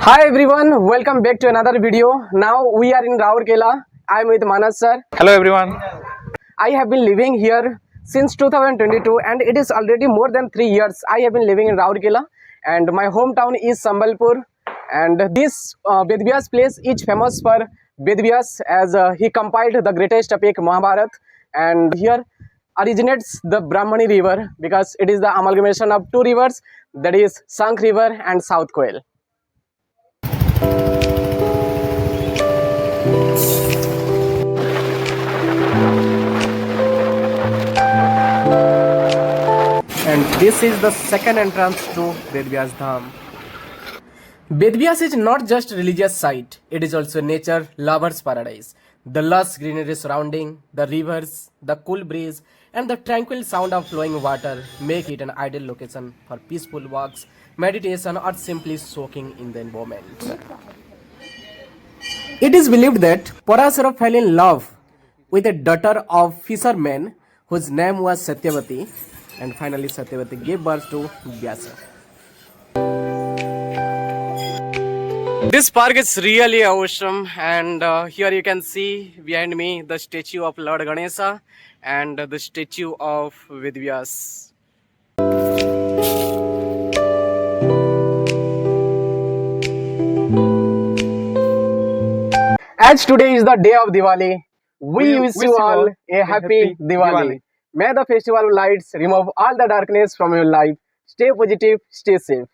Hi everyone, welcome back to another video. Now we are in Rourkela. I am with Manas sir. Hello everyone. I have been living here since 2022 and it is already more than 3 years I have been living in Rourkela, and my hometown is Sambalpur, and this Vedvyas place is famous for Vedvyas as he compiled the greatest epic Mahabharat, and here originates the Brahmani river because it is the amalgamation of two rivers, that is Sankh river and South Koel. And this is the second entrance to Vedvyas Dham. Vedvyas is not just a religious site, it is also nature lover's paradise. The lush greenery surrounding, the rivers, the cool breeze, and the tranquil sound of flowing water make it an ideal location for peaceful walks, meditation, or simply soaking in the environment. It is believed that Parashara fell in love with a daughter of fisherman whose name was Satyavati, and finally Satyavati gave birth to Vyasa. This park is really awesome, and here you can see behind me the statue of Lord Ganesha and the statue of Vedvyas. As today is the day of Diwali, we wish you all a happy Diwali. May the festival of lights remove all the darkness from your life. Stay positive, stay safe.